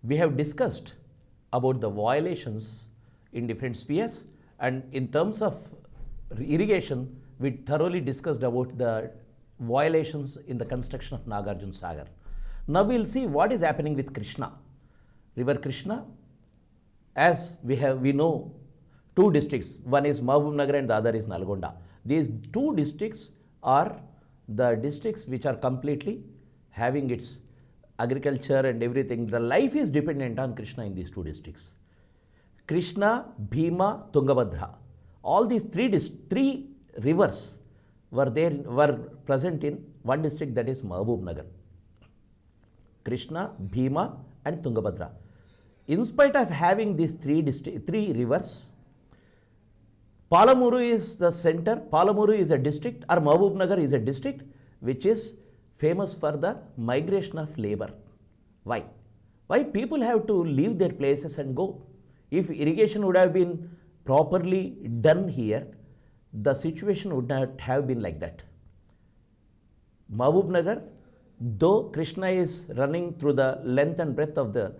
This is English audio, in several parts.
we have discussed about the violations in different spheres, and in terms of irrigation, we thoroughly discussed about the violations in the construction of Nagarjuna. Now we will see what is happening with Krishna. River Krishna, as we know, two districts, one is Mahabubnagar and the other is Nalgonda. These two districts are the districts which are completely having its agriculture and everything. The life is dependent on Krishna in these two districts. Krishna, Bhima, Tungabhadra. All these three rivers were present in one district, that is Mahabubnagar. Krishna, Bhima and Tungabhadra. In spite of having these three rivers, Palamuru is the center, Palamuru is a district, or Mahabubnagar is a district which is famous for the migration of labor. Why? Why people have to leave their places and go? If irrigation would have been properly done here, the situation would not have been like that. Mahabubnagar, though Krishna is running through the length and breadth of the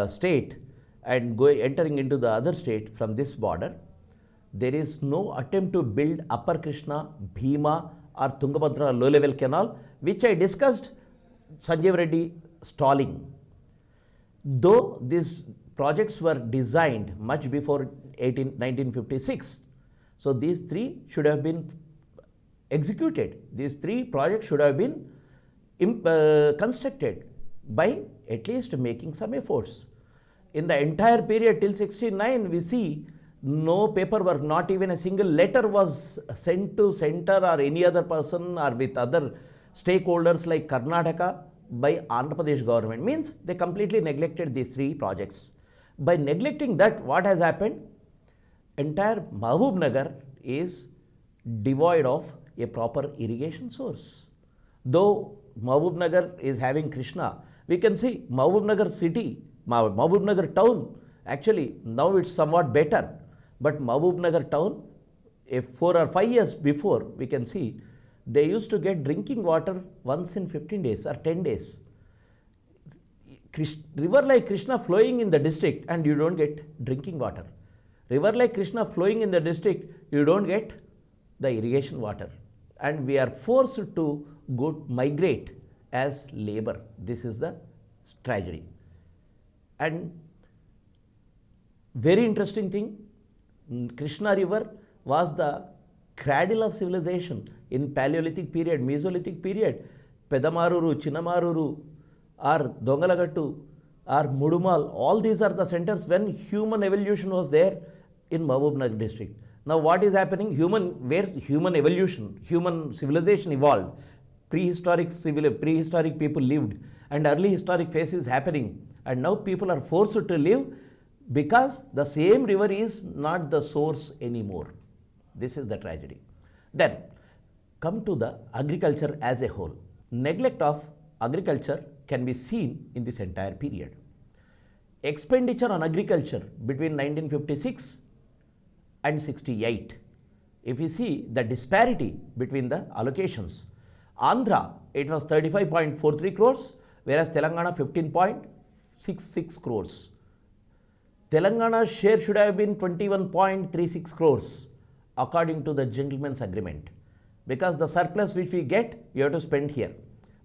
state and entering into the other state from this border, there is no attempt to build Upper Krishna, Bhima or Tungabhadra low level canal, which I discussed Sanjeev Reddy stalling. Though these projects were designed much before 1956, so these three should have been executed. These three projects should have been constructed by at least making some efforts. In the entire period till 69, we see no paperwork, not even a single letter was sent to center or any other person or with other stakeholders like Karnataka by Andhra Pradesh government. Means they completely neglected these three projects. By neglecting that, what has happened? Entire Mahabubnagar is devoid of a proper irrigation source. Though Mahabubnagar is having Krishna, we can see Mahabubnagar city, Mahabubnagar town, actually now it's somewhat better. But Mahabubnagar town, 4 or 5 years before, we can see they used to get drinking water once in 15 days or 10 days. River like Krishna flowing in the district and you don't get drinking water. River like Krishna flowing in the district, you don't get the irrigation water. And we are forced to migrate as labor. This is the tragedy. And very interesting thing, Krishna river was the cradle of civilization in Paleolithic period, Mesolithic period. Pedamaruru, Chinnamaruru, or Dongalagattu, or Mudumal, all these are the centers when human evolution was there in Mahabubnagar district. Now what is happening? Where's human evolution? Human civilization evolved. Prehistoric people lived, and early historic phase is happening, and now people are forced to live because the same river is not the source anymore. This is the tragedy. Then come to the agriculture as a whole. Neglect of agriculture can be seen in this entire period. Expenditure on agriculture between 1956 and 68. If you see the disparity between the allocations, Andhra, it was 35.43 crores, whereas Telangana 15.66 crores. Telangana's share should have been 21.36 crores according to the gentleman's agreement, because the surplus which we get, you have to spend here.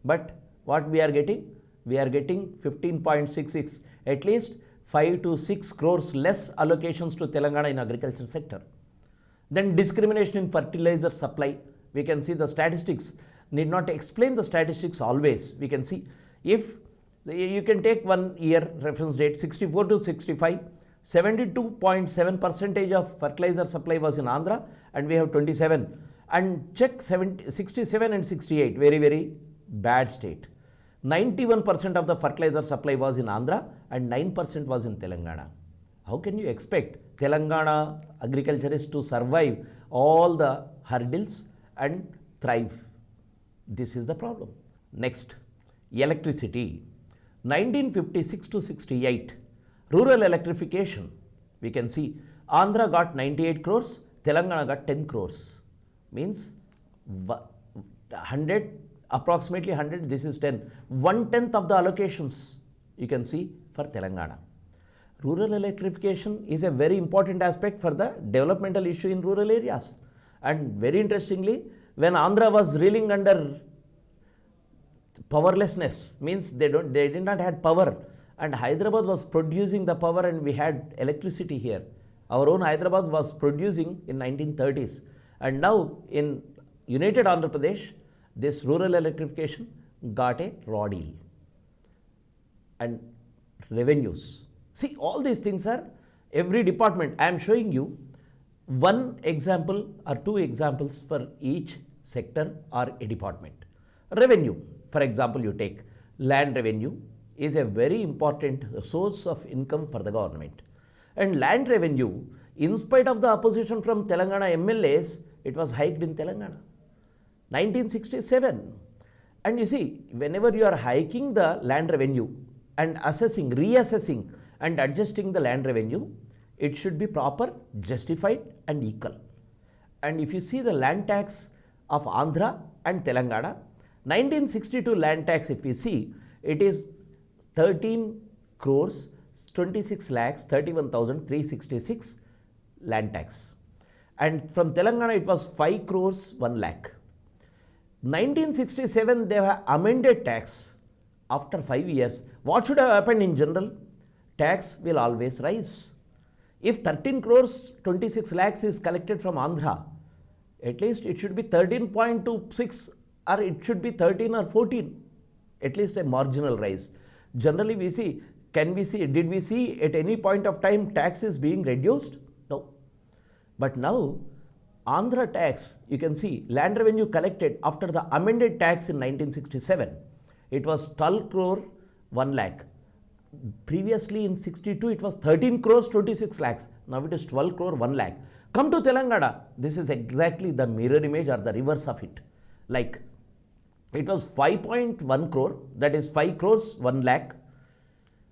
But what we are getting? We are getting 15.66, at least 5 to 6 crores less allocations to Telangana in agriculture sector. Then discrimination in fertilizer supply. We can see the statistics. Need not explain the statistics always. We can see if you can take 1 year reference date 64 to 65, 72.7% of fertilizer supply was in Andhra and we have 27, and check 67 and 68, very, very bad state. 91% of the fertilizer supply was in Andhra and 9% was in Telangana. How can you expect Telangana agriculturists to survive all the hurdles and thrive? This is the problem. Next, electricity. 1956 to 68, rural electrification. We can see Andhra got 98 crores, Telangana got 10 crores. Means 100, approximately 100, this is 10. 1/10 of the allocations you can see for Telangana. Rural electrification is a very important aspect for the developmental issue in rural areas. And very interestingly, when Andhra was reeling under powerlessness, means they did not have power, and Hyderabad was producing the power and we had electricity here. Our own Hyderabad was producing in 1930s, and now in United Andhra Pradesh, this rural electrification got a raw deal. And revenues. See, all these things are every department. I am showing you one example or two examples for each sector or a department. Revenue, for example, you take land revenue is a very important source of income for the government. And land revenue, in spite of the opposition from Telangana MLAs, it was hiked in Telangana. 1967. And you see, whenever you are hiking the land revenue and assessing, reassessing and adjusting the land revenue, it should be proper, justified and equal. And if you see the land tax of Andhra and Telangana, 1962 land tax, if we see, it is 13 crores 26 lakhs 31,366 land tax. And from Telangana it was 5 crores 1 lakh. 1967 they have amended tax after 5 years. What should have happened in general? Tax will always rise. If 13 crores 26 lakhs is collected from Andhra, at least it should be 13.26 or it should be 13 or 14, at least a marginal rise. Generally we see, did we see at any point of time tax is being reduced? No. But now Andhra tax, you can see land revenue collected after the amended tax in 1967, it was 12 crore 1 lakh. Previously in 62 it was 13 crores 26 lakhs. Now it is 12 crore 1 lakh. Come to Telangana, this is exactly the mirror image or the reverse of it. Like it was 5.1 crore, that is 5 crores 1 lakh.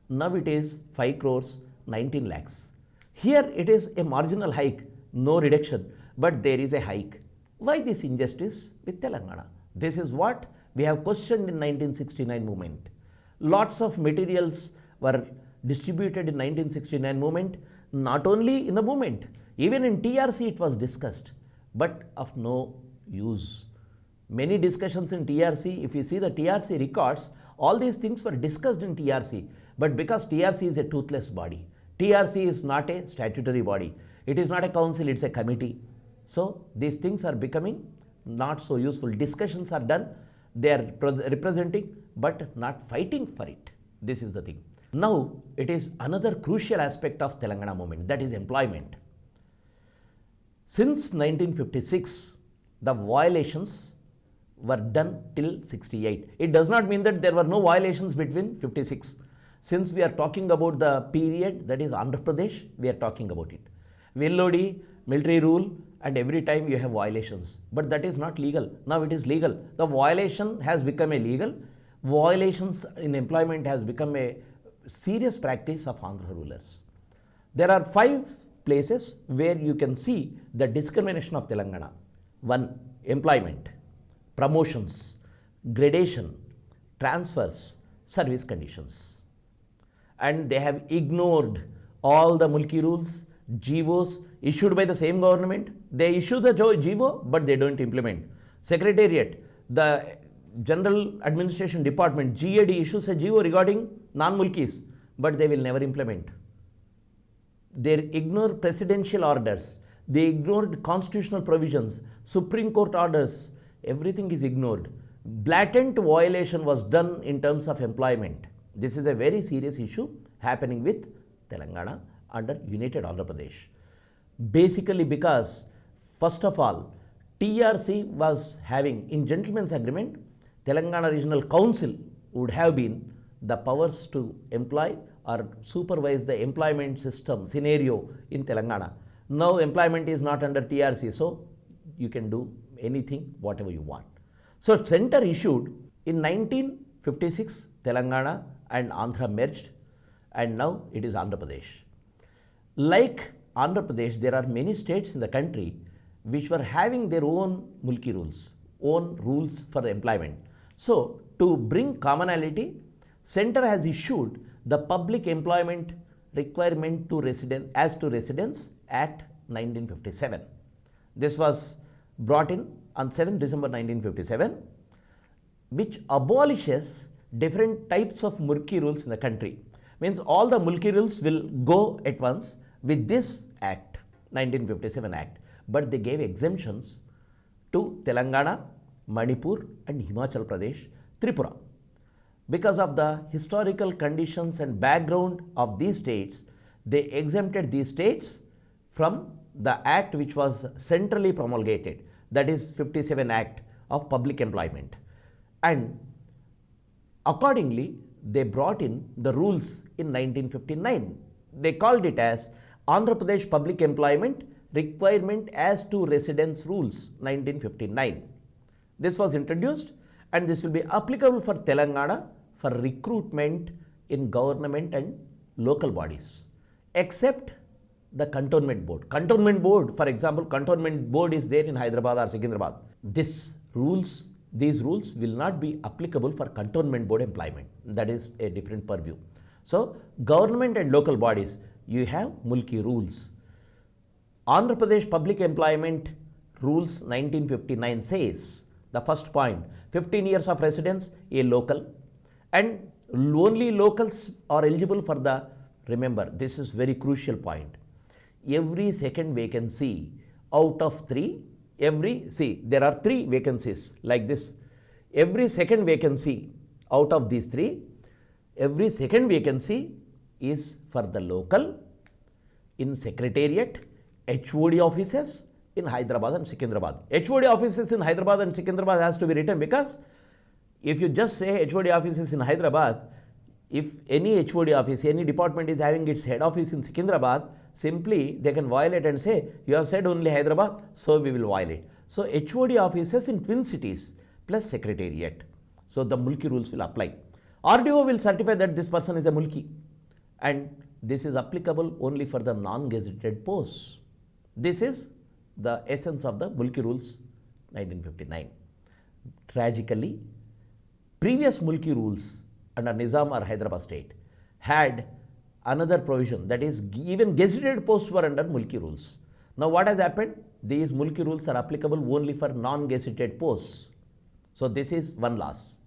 Now it is 5 crores 19 lakhs. Here it is a marginal hike, no reduction, but there is a hike. Why this injustice with Telangana? This is what we have questioned in 1969 movement. Lots of materials were distributed in 1969 movement, not only in the movement, even in TRC it was discussed, but of no use. Many discussions in TRC, if you see the TRC records, all these things were discussed in TRC, but because TRC is a toothless body, TRC is not a statutory body, it is not a council, it's a committee. So these things are becoming not so useful. Discussions are done, they are representing, but not fighting for it. This is the thing. Now, it is another crucial aspect of Telangana movement, that is employment. Since 1956, the violations were done till 68. It does not mean that there were no violations between 56. Since we are talking about the period, that is Andhra Pradesh, we are talking about it. Villodi, military rule, and every time you have violations. But that is not legal. Now it is legal. The violation has become illegal. Violations in employment has become a serious practice of Andhra rulers. There are 5 places where you can see the discrimination of Telangana. 1. Employment, promotions, gradation, transfers, service conditions. And they have ignored all the mulki rules, GOs issued by the same government. They issue the GO, but they don't implement. Secretariat, the General Administration Department, GAD issues a GO regarding non-mulkis, but they will never implement. They ignore presidential orders. They ignored constitutional provisions, Supreme Court orders. Everything is ignored. Blatant violation was done in terms of employment. This is a very serious issue happening with Telangana under United Andhra Pradesh. Basically because, first of all, TRC was having, in gentleman's agreement, Telangana Regional Council would have been the powers to employ or supervise the employment system scenario in Telangana. Now employment is not under TRC, so you can do anything, whatever you want. So center issued in 1956, Telangana and Andhra merged, and now it is Andhra Pradesh. Like Andhra Pradesh, there are many states in the country which were having their own mulki rules, own rules for employment. So to bring commonality, center has issued the Public Employment Requirement to Residents Act 1957. This was brought in on 7th December 1957, which abolishes different types of mulki rules in the country. Means all the mulki rules will go at once with this act, 1957 act. But they gave exemptions to Telangana, Manipur and Himachal Pradesh, Tripura. Because of the historical conditions and background of these states, they exempted these states from the act which was centrally promulgated, that is 57 Act of Public Employment. And accordingly, they brought in the rules in 1959. They called it as Andhra Pradesh Public Employment Requirement as to Residence Rules 1959. This was introduced and this will be applicable for Telangana for recruitment in government and local bodies, except the Cantonment Board. Cantonment Board, for example, Cantonment Board is there in Hyderabad or Secunderabad. These rules will not be applicable for Cantonment Board employment. That is a different purview. So, government and local bodies, you have mulki rules. Andhra Pradesh Public Employment Rules 1959 says, the first point, 15 years of residence, a local, and only locals are eligible for the, remember, this is very crucial point. Every second vacancy out of 3, there are 3 vacancies like this. Every second vacancy out of these 3, every second vacancy is for the local, in secretariat, HOD offices in Hyderabad and Secunderabad. HOD offices in Hyderabad and Secunderabad has to be written because if you just say HOD offices in Hyderabad, if any HOD office, any department is having its head office in Secunderabad, simply they can violate and say, you have said only Hyderabad, so we will violate. So HOD offices in twin cities plus secretariat. So the mulki rules will apply. RDO will certify that this person is a mulki, and this is applicable only for the non-gazetted posts. This is the essence of the mulki rules 1959. Tragically, previous mulki rules under Nizam or Hyderabad state had another provision, that is even gazetted posts were under mulki rules. Now what has happened? These mulki rules are applicable only for non-gazetted posts. So this is one loss.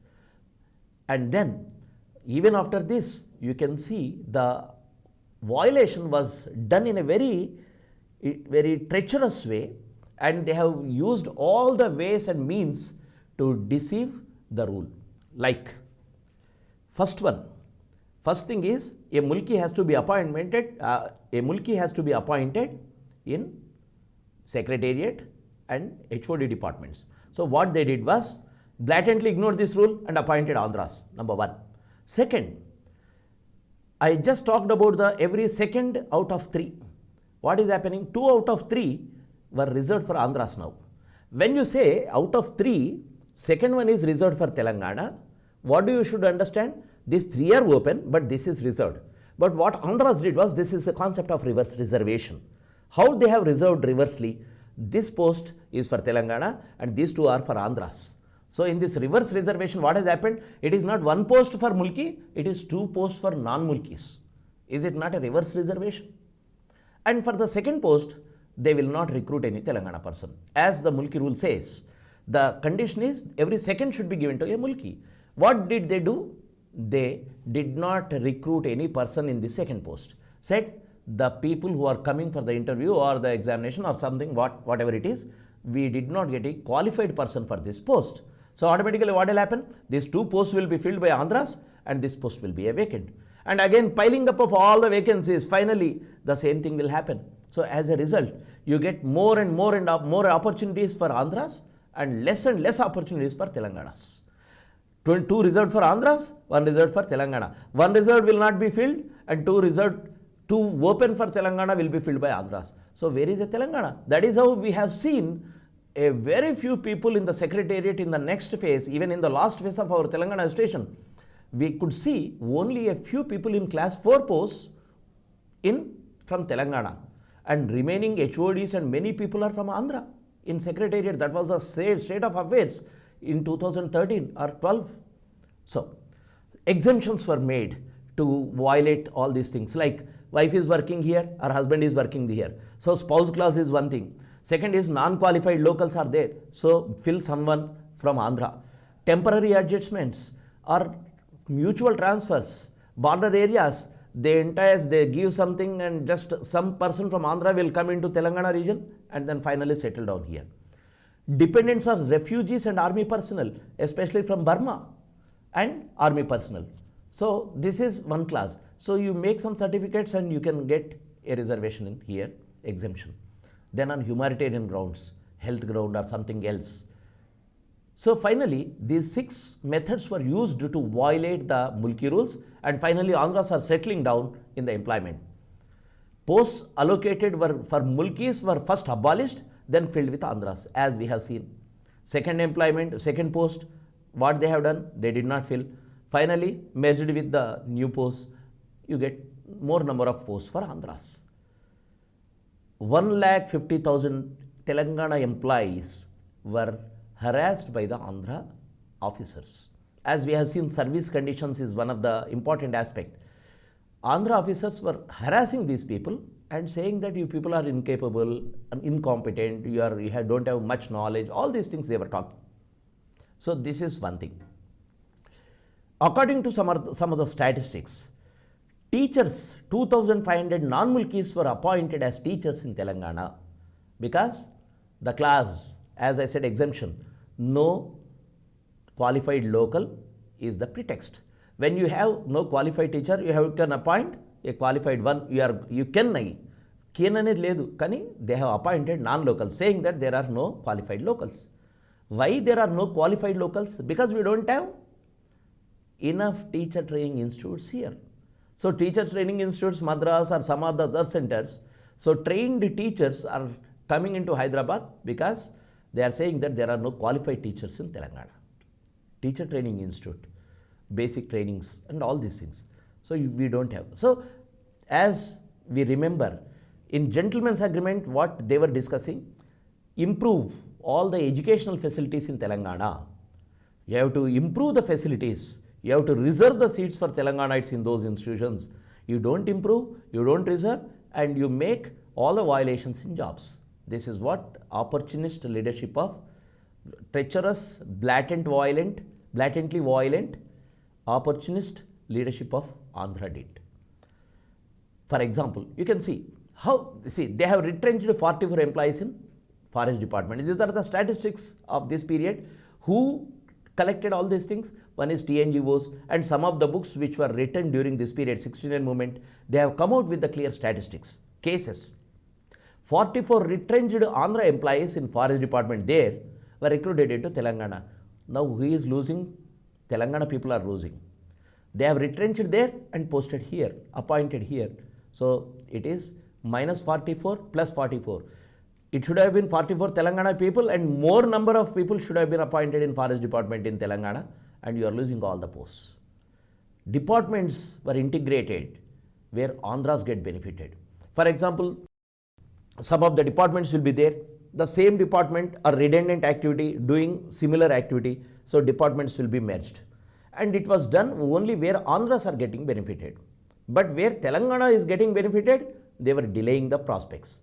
And then even after this, you can see the violation was done in a very treacherous way, and they have used all the ways and means to deceive the rule. Like first thing is a mulki has to be appointed in secretariat and HOD departments. So what they did was blatantly ignored this rule and appointed Andhras, number 1. Second, I just talked about the every second out of 3. What is happening? 2 out of 3 were reserved for Andhras now. When you say out of 3, second one is reserved for Telangana, what do you should understand? These 3 are open, but this is reserved. But what Andhras did was, this is a concept of reverse reservation. How they have reserved reversely? This post is for Telangana and these 2 are for Andhras. So in this reverse reservation, what has happened? It is not 1 post for mulki, it is 2 posts for non-mulkis. Is it not a reverse reservation? And for the second post, they will not recruit any Telangana person. As the mulki rule says, the condition is every second should be given to a mulki. What did they do? They did not recruit any person in the second post. Said the people who are coming for the interview or the examination or something, whatever it is, we did not get a qualified person for this post. So automatically what will happen? These 2 posts will be filled by Andhras and this post will be a vacant. And again piling up of all the vacancies, finally the same thing will happen. So as a result, you get more and more opportunities for Andhras and less opportunities for Telanganas. 2 reserved for Andhras, 1 reserved for Telangana. 1 reserved will not be filled and 2 open for Telangana will be filled by Andhras. So where is the Telangana? That is how we have seen a very few people in the secretariat in the next phase, even in the last phase of our Telangana station. We could see only a few people in class 4 posts from Telangana, and remaining HODs and many people are from Andhra in secretariat. That was the state of affairs in 2013 or 12. So exemptions were made to violate all these things. Like wife is working here or husband is working here. So spouse clause is one thing. Second is non-qualified locals are there. So fill someone from Andhra. Temporary adjustments or mutual transfers, border areas, they give something and just some person from Andhra will come into Telangana region and then finally settle down here. Dependents are refugees and army personnel, especially from Burma and army personnel. So this is one class. So you make some certificates and you can get a reservation in here, exemption. Then on humanitarian grounds, health ground or something else. So finally, these 6 methods were used to violate the Mulki rules, and finally Andhras are settling down in the employment. Posts allocated for Mulkis were first abolished, then filled with Andhras, as we have seen. Second employment, second post, what they have done, they did not fill. Finally, merged with the new posts, you get more number of posts for Andhras. 1,50,000 Telangana employees were harassed by the Andhra officers. As we have seen, service conditions is one of the important aspect. Andhra officers were harassing these people and saying that you people are incapable, incompetent, you don't have much knowledge, all these things they were talking. So this is one thing. According to some of the statistics, teachers, 2,500 non-Mulkis were appointed as teachers in Telangana because the class, as I said, exemption, no qualified local is the pretext. When you have no qualified teacher, you can appoint a qualified one. You can anedi ledu, kani they have appointed non-locals, saying that there are no qualified locals. Why there are no qualified locals? Because we don't have enough teacher training institutes here. So teacher training institutes, Madras or some of the other centers, so trained teachers are coming into Hyderabad because they are saying that there are no qualified teachers in Telangana. Teacher training institute, basic trainings and all these things. So we don't have. So as we remember, in gentleman's agreement, what they were discussing, improve all the educational facilities in Telangana. You have to improve the facilities. You have to reserve the seats for Telanganites in those institutions. You don't improve, you don't reserve, and you make all the violations in jobs. This is what opportunist leadership of treacherous, blatantly violent, opportunist leadership of Andhra did. For example, you can see how, they have retrenched 44 employees in forest department. These are the statistics of this period. Who collected all these things? One is TNGOs, and some of the books which were written during this period, 69 movement, they have come out with the clear statistics, cases. 44 retrenched Andhra employees in forest department there were recruited into Telangana. Now who is losing? Telangana people are losing. They have retrenched there and posted here, appointed here. So it is minus 44 plus 44. It should have been 44 Telangana people, and more number of people should have been appointed in forest department in Telangana, and you are losing all the posts. Departments were integrated where Andhras get benefited. For example, some of the departments will be there, the same department or redundant activity doing similar activity, so departments will be merged. And it was done only where Andhras are getting benefited. But where Telangana is getting benefited, they were delaying the prospects.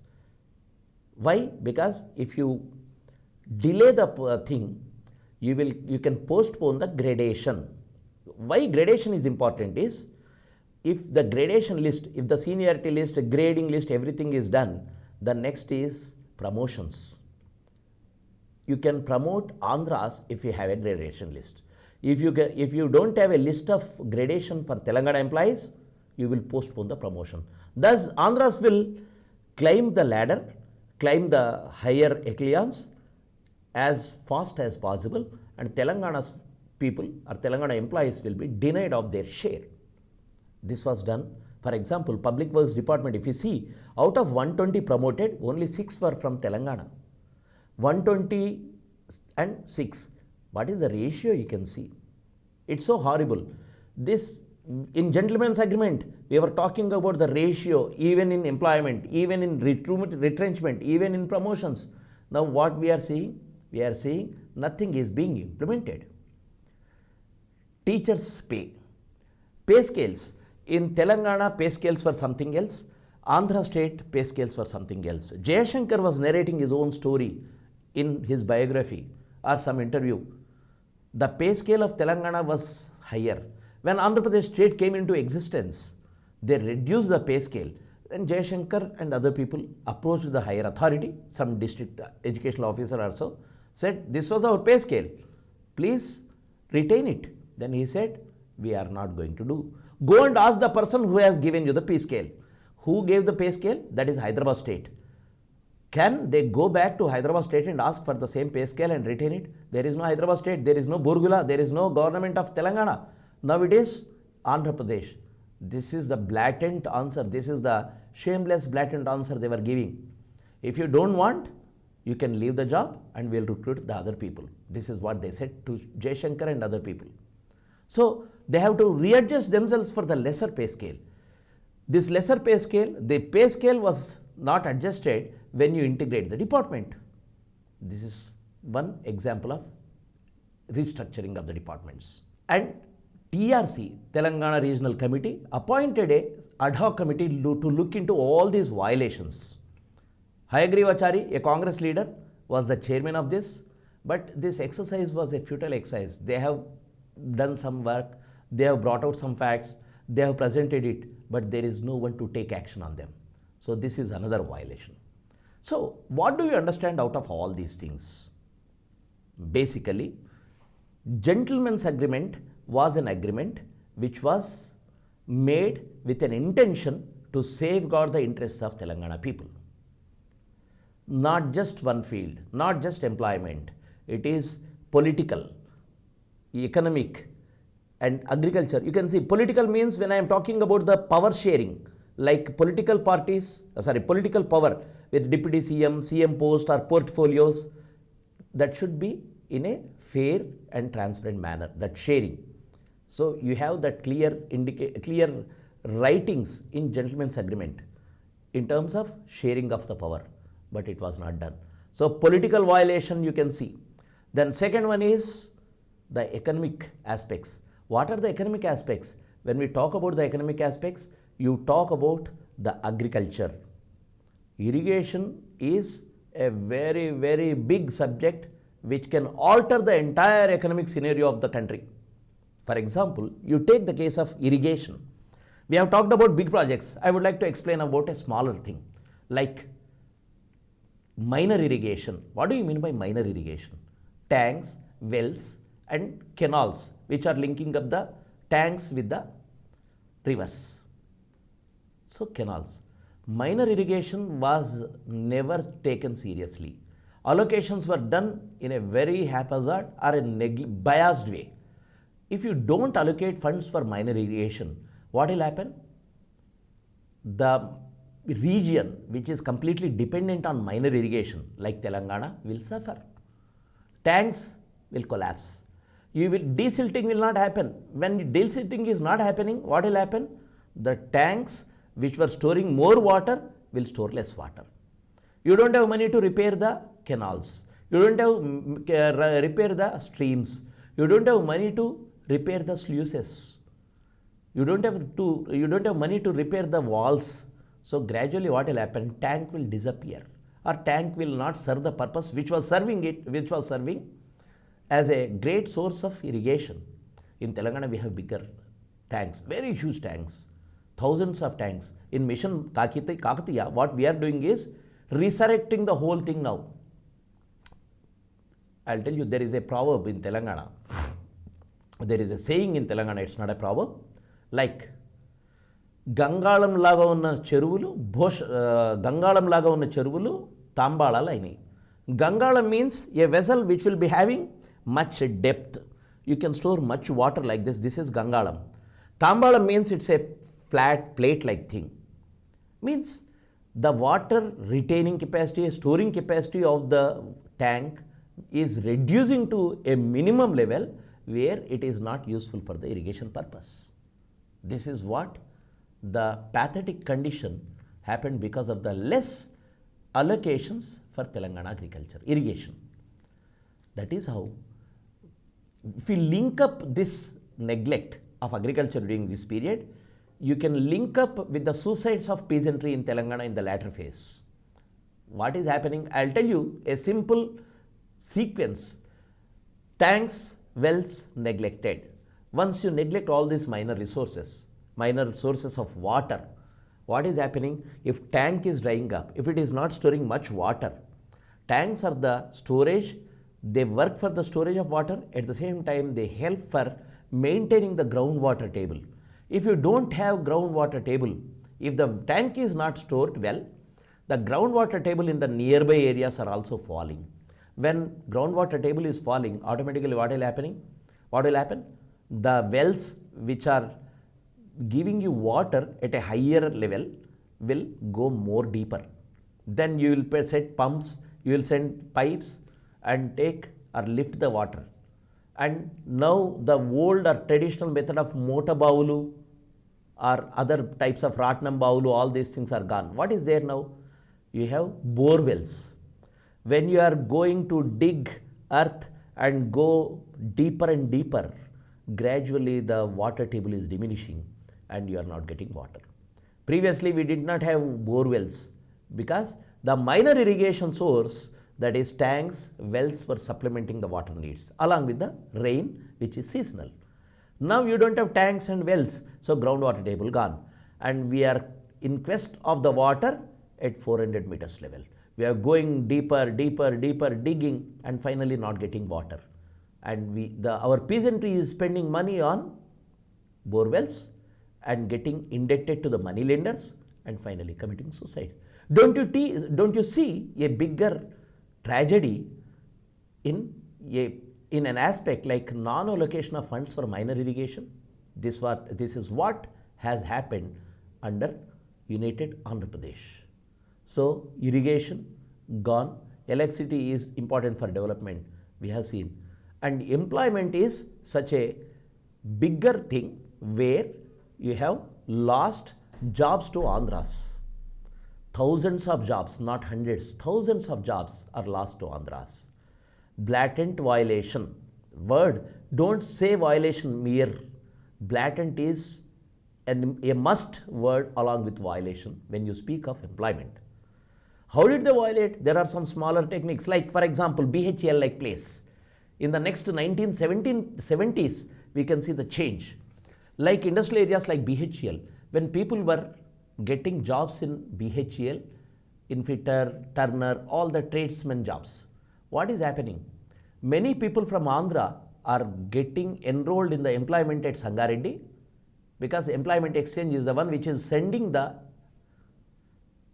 Why? Because if you delay the thing, you can postpone the gradation. Why gradation is important is, if the gradation list, if the seniority list, grading list, everything is done, the next is promotions. You can promote Andhras if you have a gradation list. If you don't have a list of gradation for Telangana employees, you will postpone the promotion. Thus, Andhras will climb the ladder, climb the higher echelons as fast as possible, and Telangana's people or Telangana employees will be denied of their share. This was done. For example, Public Works Department, if you see, out of 120 promoted, only 6 were from Telangana. 120 and 6. What is the ratio you can see? It's so horrible. This, in gentleman's agreement, we were talking about the ratio, even in employment, even in retrenchment, even in promotions. Now what we are seeing? We are seeing nothing is being implemented. Teachers' pay. Pay scales. In Telangana, pay scales were something else. Andhra state, pay scales were something else. Jaishankar was narrating his own story in his biography or some interview. The pay scale of Telangana was higher. When Andhra Pradesh state came into existence, they reduced the pay scale. Then Jaishankar and other people approached the higher authority, some district educational officer also, said, this was our pay scale, please retain it. Then he said, we are not going to do. Go and ask the person who has given you the pay scale. Who gave the pay scale? That is Hyderabad state. Can they go back to Hyderabad state and ask for the same pay scale and retain it? There is no Hyderabad state, there is no Burgula, there is no government of Telangana. Now it is Andhra Pradesh. This is the blatant answer. This is the shameless blatant answer they were giving. If you don't want, you can leave the job and we'll recruit the other people. This is what they said to Jaishankar and other people. So they have to readjust themselves for the lesser pay scale. This lesser pay scale, the pay scale was not adjusted when you integrate the department. This is one example of restructuring of the departments. And TRC, Telangana Regional Committee, appointed a ad hoc committee to look into all these violations. 𝗳𝗧𝗦𝗔𝗧, a Congress leader, was the chairman of this, but this exercise was a futile exercise. They have done some work, they have brought out some facts, they have presented it, but there is no one to take action on them. So this is another violation. So what do you understand out of all these things? Basically, gentleman's agreement was an agreement which was made with an intention to safeguard the interests of Telangana people. Not just one field, not just employment, it is political, economic and agriculture. You can see political means when I am talking about the power sharing, like political parties, political power with deputy CM, CM post or portfolios, that should be in a fair and transparent manner, that sharing. So you have that clear writings in gentleman's agreement in terms of sharing of the power, but it was not done. So political violation you can see. Then second one is the economic aspects. What are the economic aspects? When we talk about the economic aspects, you talk about the agriculture. Irrigation is a very, very big subject which can alter the entire economic scenario of the country. For example, you take the case of irrigation. We have talked about big projects. I would like to explain about a smaller thing, like minor irrigation. What do you mean by minor irrigation? Tanks, wells and canals which are linking up the tanks with the rivers. So canals. Minor irrigation was never taken seriously. Allocations were done in a very haphazard or a biased way. If you don't allocate funds for minor irrigation, what will happen? The region which is completely dependent on minor irrigation, like Telangana, will suffer. Tanks will collapse. Desilting will not happen. When desilting is not happening, what will happen? The tanks which were storing more water will store less water. You don't have money to repair the canals. You don't have repair the streams. You don't have money to repair the sluices. You don't have money to repair the walls. So gradually what will happen? Tank will disappear, or tank will not serve the purpose which was serving as a great source of irrigation. In Telangana we have bigger tanks, very huge tanks, thousands of tanks. In Mission Kakatiya, what we are doing is resurrecting the whole thing now. I'll tell you, there is a proverb in Telangana. There is a saying in Telangana, it's not a proverb, like గంగాళం లాగా ఉన్న చెరువులు తాంబాళాలు అయినాయి. Gangalam means a vessel which will be having much depth. You can store much water like this. This is Gangalam. Tambalam means it's a flat plate like thing. Means the water retaining capacity, storing capacity of the tank is reducing to a minimum level where it is not useful for the irrigation purpose. This is what the pathetic condition happened because of the less allocations for Telangana agriculture, irrigation. That is how, if we link up this neglect of agriculture during this period, you can link up with the suicides of peasantry in Telangana in the latter phase. What is happening? I'll tell you a simple sequence. Tanks, wells neglected. Once you neglect all these minor sources of water, what is happening? If tank is drying up, if it is not storing much water, tanks are the storage, they work for the storage of water, at the same time they help for maintaining the groundwater table. If you don't have groundwater table, if the tank is not stored well, the groundwater table in the nearby areas are also falling. When groundwater table is falling, automatically what will happen? The wells which are giving you water at a higher level will go more deeper. Then you will set pumps, you will send pipes and take or lift the water. And now the old or traditional method of mota bavulu or other types of ratnam bavulu, all these things are gone. What is there now? You have bore wells. When you are going to dig earth and go deeper and deeper, gradually the water table is diminishing and you are not getting water. Previously we did not have bore wells because the minor irrigation source, that is tanks, wells, were supplementing the water needs along with the rain which is seasonal. Now you don't have tanks and wells, so groundwater table gone, and we are in quest of the water at 400 meters level. We are going deeper, digging, and finally not getting water. And our peasantry is spending money on bore wells and getting indebted to the money lenders and finally committing suicide. Don't you see a bigger tragedy in an aspect like non-allocation of funds for minor irrigation? This is what has happened under United Andhra Pradesh. So irrigation gone, electricity is important for development, we have seen, and employment is such a bigger thing where you have lost jobs to Andhras. Thousands of jobs, not hundreds, thousands of jobs are lost to Andhras. Blatant violation. Word, don't say violation mere. Blatant is a must word along with violation when you speak of employment. How did they violate? There are some smaller techniques, like for example BHEL like place. In the next 1970s, we can see the change. Like industrial areas like BHEL, when people were getting jobs in BHEL, in fitter, turner, all the tradesmen jobs, what is happening? Many people from Andhra are getting enrolled in the employment at Sangareddy because employment exchange is the one which is sending the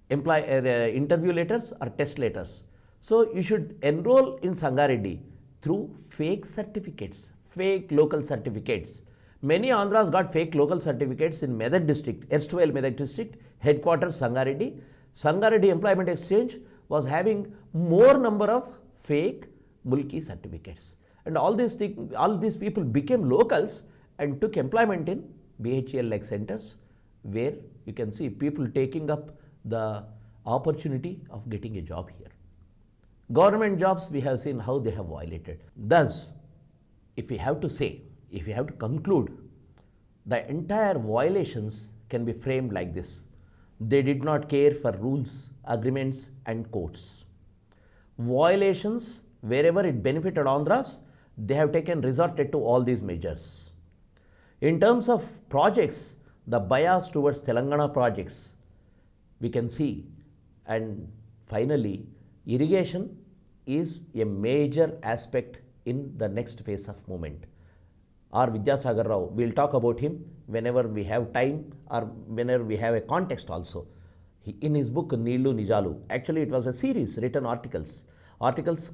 interview letters or test letters. So you should enroll in Sangareddy through fake certificates, fake local certificates. Many Andhras got fake local certificates in Medak district, erstwhile Medak district, headquarters Sangareddy. Sangareddy Employment Exchange was having more number of fake mulki certificates. And all these people became locals and took employment in BHEL like centers, where you can see people taking up the opportunity of getting a job here. Government jobs, we have seen how they have violated. Thus, if we have to conclude, the entire violations can be framed like this. They did not care for rules, agreements and courts. Violations, wherever it benefited Andhras, they have resorted to all these measures. In terms of projects, the bias towards Telangana projects, we can see, and finally, irrigation is a major aspect in the next phase of movement. 𝗳𝗏 𝗺, we'll talk about him whenever we have time or whenever we have a context also. In his book 𝗚𝗎𝗪 𝗎𝗎, actually it was a series, written articles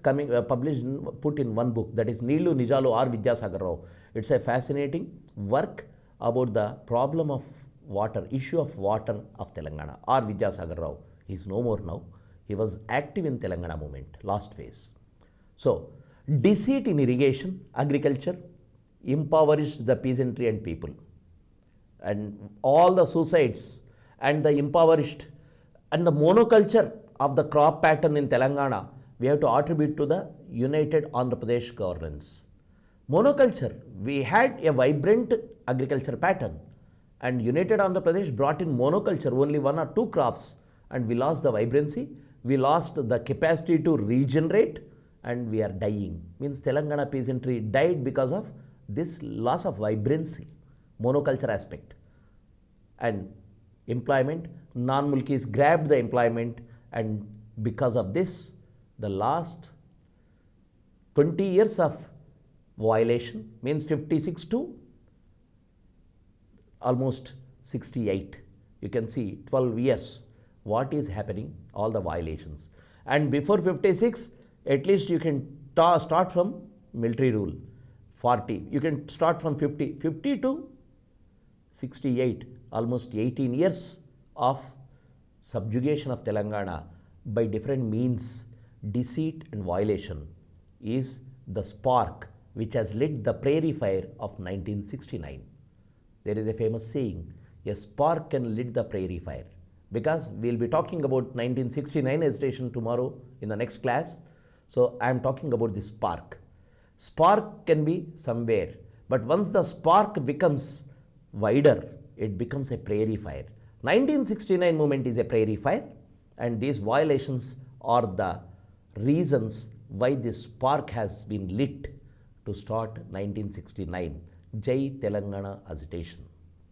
coming published, put in one book, that is 𝗚𝗎𝗪 𝗎𝗎 𝗳𝗏 𝗺. It's a fascinating work about the problem of water, issue of water of Telangana. 𝗳𝗏 𝗺, he is no more now. He was active in Telangana movement, last phase. So, deceit in irrigation, agriculture, impoverished the peasantry and people. And all the suicides and the impoverished and the monoculture of the crop pattern in Telangana, we have to attribute to the United Andhra Pradesh governance. Monoculture, we had a vibrant agriculture pattern And United Andhra Pradesh brought in monoculture, only 1 or 2 crops, and we lost the vibrancy, we lost the capacity to regenerate, and we are dying. Means Telangana peasantry died because of this loss of vibrancy, monoculture aspect. And employment, non-Mulkis grabbed the employment, and because of this, the last 20 years of violation, means 56 to almost 68. You can see 12 years. What is happening? All the violations. And before 56, at least you can start from military rule. 40. You can start from 50. 50 to 68. Almost 18 years of subjugation of Telangana by different means, deceit and violation is the spark which has lit the prairie fire of 1969. There is a famous saying, a spark can lit the prairie fire. Because we will be talking about 1969 agitation tomorrow in the next class. So I am talking about the spark. Spark can be somewhere, but once the spark becomes wider, it becomes a prairie fire. 1969 movement is a prairie fire, and these violations are the reasons why this spark has been lit to start 1969. Jai Telangana agitation.